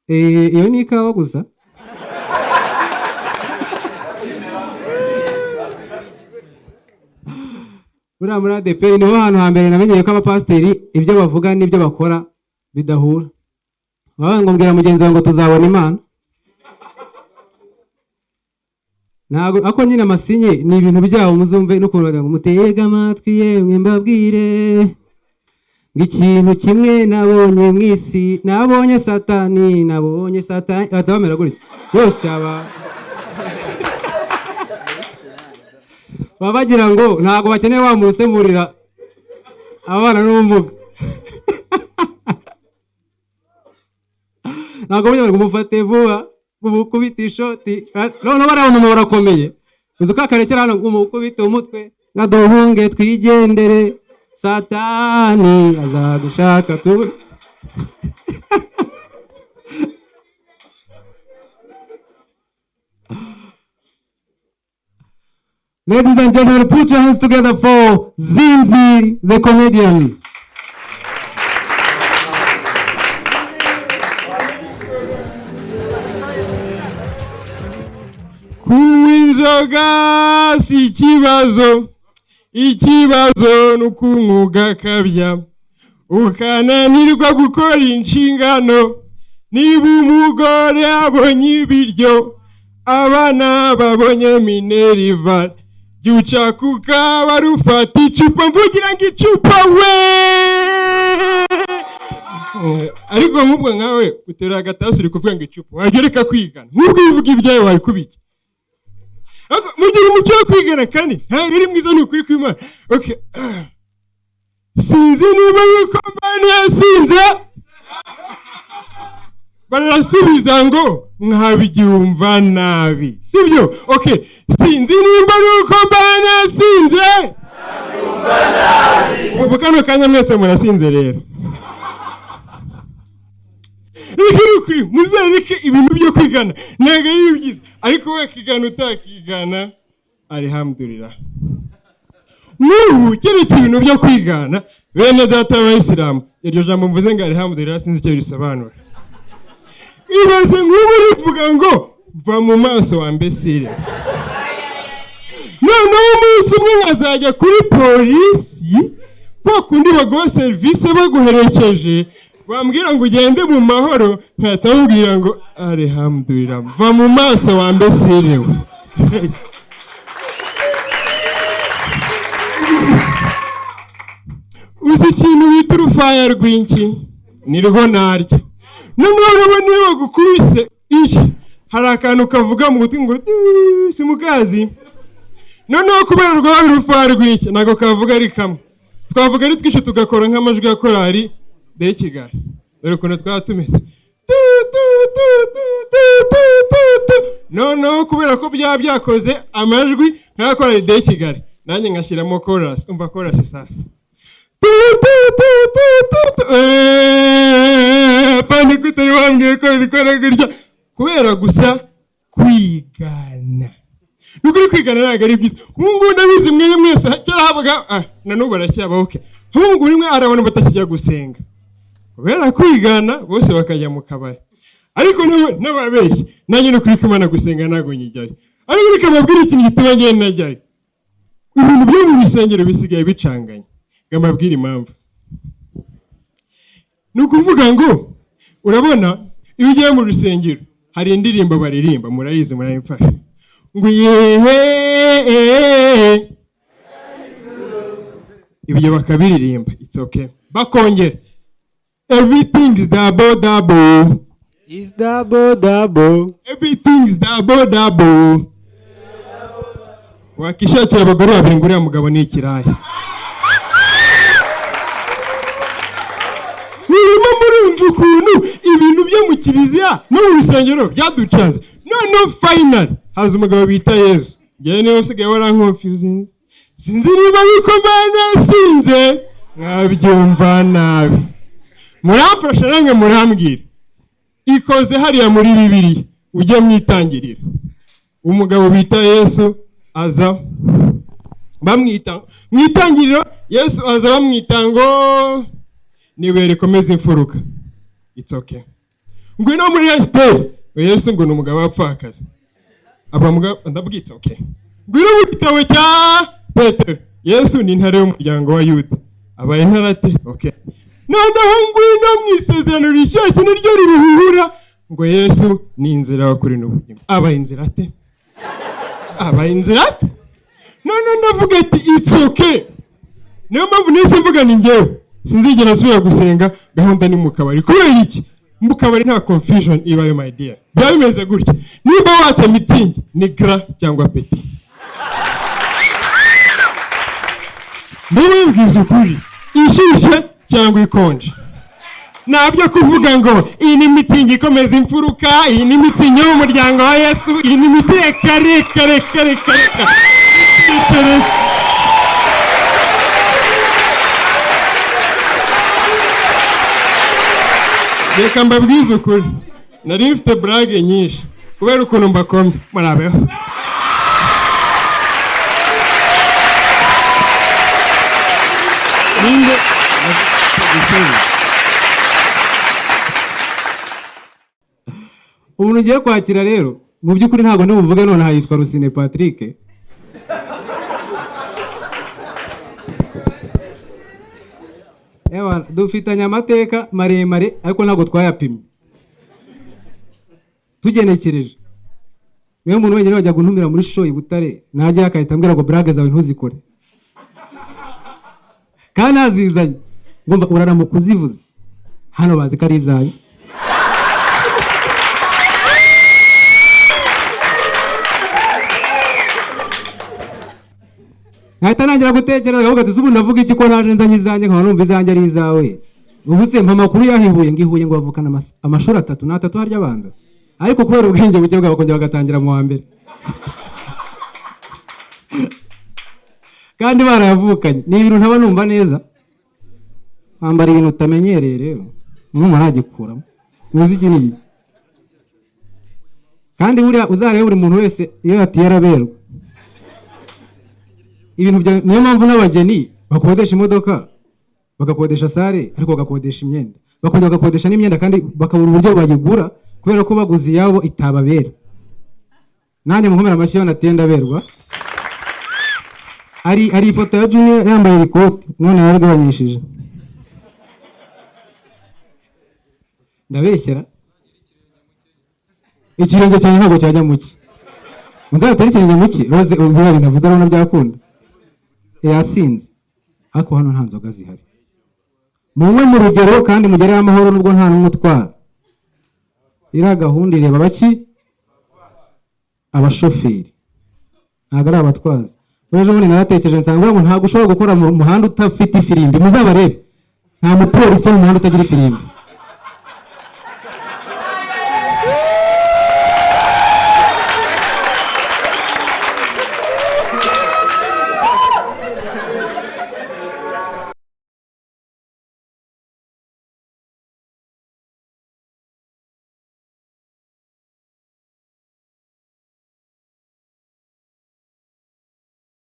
iyo ni ikawa gusa. Buriya muri ADP niho hantu hambere namenyeye ko abapasiteri ibyo bavuga n'ibyo bakora bidahura. Baba ngombwira mugenzi wawe ngo tuzabona Imana. Nago ako nyine amasinye ni ibintu byabo muzumve no kuvuga ngo mutega amatwi yemwe mbabwire ngikintu kimwe nabonye mwisi nabonye satani batabamera gutya yose aba babagira ngo ntago bakeneye wa murusemurira abana n'ubumuga. Ntago bujya kumufate vuba kubita ishoti none barabona mu barakomeye uzuka karekera hano umukubita umutwe ngaduhunge twigendere satani azadushaka tu. Ladies and gentlemen, put your hands together for Zinzi the comedian. Kuinzoga si ikibazo nukunguga kabya ukananirwa gukora inshingano niba umugore abonye ibiryo abana babonye minerva byuca kuka barufata icupa mvugira ngo icupa we ariko nkubwo nkawe utera agatasi uri kuvuga ngo icupa wagereka kwigana nkubwo uvuga ibyawe wari kubiki mugira umucyo wo kwigana kandi ntabwo uri mwiza n'ukuri kw'Imana. Okay, sinzi niba yuko mbani yasinze barasubiza ngo mwabigyumva nabi sibyo. Okay, sinzi niba yuko mbani yasinze mwabyumva nabi ubu kano kanya mwese murasinze rero. Ikiri muzereke ibintu byo kwigana ntago ari byiza ariko we kigana utakigana alhamdulillah. Nuhu keretse ibintu byo kwigana bene data w'Islam iryo jambo mvuze ngo alhamdulillah sinzi icyo bisobanura. Ibaze nk'uri vuga ngo va mu maso wa mbesire none umunsi umwe nkazajya kuri polisi bakundi baguha service baguherekeje bambwira ngo ugende mu mahoro ntatambwira ngo alhamdulillah va mu maso wa mbesire we. Uzi ikintu bita urufaya rwinshi nirwo naryo noneho niba bagukubise iki hari akantu kavuga mu gutwi ngo simukazi noneho kubera rwaba urufaya rwinshi ntago kavuga ari kamwe twavuga ari twinshi tugakora nk'amajwi ya korali de Kigali dore ukuntu twatumeze noneho kubera ko byakoze amajwi nka korali de Kigali nanjye ngashyiramo chorus umva chorus sasa fani gute wambwiye ko bikora gutya kubera gusa kwigana nukuri kwigana ntabwo ari byiza. Ubungu ndabizi mwe mwese cyara habaga na n'ubu baracyaba okay ubungu rimwe arabona batakijya gusenga kubera kwigana bose bakajya mu kabari ariko n'ababeshyi nanjye no kuri Imana gusenga ntago nyijyayo ariko bikamabwira ikintu gituma ngenda najyayo ibintu byo mu bisengero bisigaye bicanganye ngamabwira impamvu nukuvuga ngo urabona iyo ugiye mu rusengero hari indirimbo baririmba murayizi murayimfasha ngo yehe ibyo bakabiririmba it's okay bakongera everything is double is double everything is double wakishakira abagore babiri nguriya mugabo ni ikiraya nirimo murumva ukuntu ibintu byo mu kiliziya no mu rusengero byaducanze no final haza umugabo bita Yezu njye niwe usigaye warankonfusing sinzi niba yuko nasinze mwabyumva nabi murafasha nange murambwira ikoze hariya muri Bibiliya ujye mwitangirira umugabo bita Yesu aza bamwita mwitangiriro Yesu aza bamwita ngo niwe rekomeza imfuruka it's okay ngwino muri esiteri Yesu ngo ni umugabo wapfakazi ndabwitse okay ngwino mu gitabo cya Petero Yesu ni intare y'umuryango wa Yuda abaye intare ate okay noneho ngwino mu isezerano rishyashya niryo riruhura ngo Yesu ni inzira y'ukuri n'ubugingo abaye inzira ate none ndavuga ati it's okay niyo mpamvu nese mvuga ni njyewe sinzigera nsubira gusenga gahunda ni mu kabari kubera iki mu kabari nta confusion ibayo my dear biba bimeze gutya nimba watse mitsingi ni gras cyangwa petit mbibwiza ukuri ishyushye cyangwa ikonje nabyo kuvuga ngo iyi ni mitsingi ikomeza imfuruka iyi ni mitsingi y'umuryango wa Yesu iyi ni mitsingi kare reka mbabwize ukuri nari mfite brage nyinshi kubera ukuntu mbakomye murabeho umuntu ugiye kwakira rero mu by'ukuri ntabwo ndibuvuge none yitwa Rusine Patrick dufitanye amateka maremare ariko ntabwo twayapimye tugenekereje niyo muntu wenyine wajya guntumira muri show i Butare najya akahita ambwira ngo brage zawe ntuzikore kandi azizanye ngomba uraramuka uzivuze hano bazi ko ari izanye nkahita nangira gutekereza avuga ati ubu navuga iki ko naje nzanye izanjye nkaba numva izanjye ari izawe ubu se mpa makuru yahihuye ngihuye ngo bavukana amashuri 3 na 3 harya abanza ariko kubera ubwenge buke bwabo kongera bagatangira mu wa mbere kandi barayavukanye ni ibintu ntaba numva neza bambara ibintu utamenyereye rero umuntu aragikuramo umuziki ni kandi buriya uzareba buri muntu wese iyo yatiyera berwa ibintu niyo mpamvu n'abageni bakodesha imodoka bagakodesha sare ariko bagakodesha imyenda bakongera bagakodesha n'imyenda kandi bakabura uburyo bayigura kubera ko baguze yabo itababera nanjye mukomera amashyi y'anatenda berwa ari ifoto ya Junior yambaye ikoti none yaragabanyishije ndabeshyera ikirenge cyane ntabwo cyajya muki nzatera ikirenge muki roze ubura binavuze arona byakunda yasinze ariko hano nta nzoga zihari mumwe mu rugero kandi mugereho amahoro nubwo nta n'umutwara ira gahunda ireba baki abashoferi ntago ari abatwazi ejo bundi naratekereje nsanga ngo ntago ushobora gukora mu muhanda utafite ifirimbi muzabarebe nta mupolisi wo mu muhanda utagira ifirimbi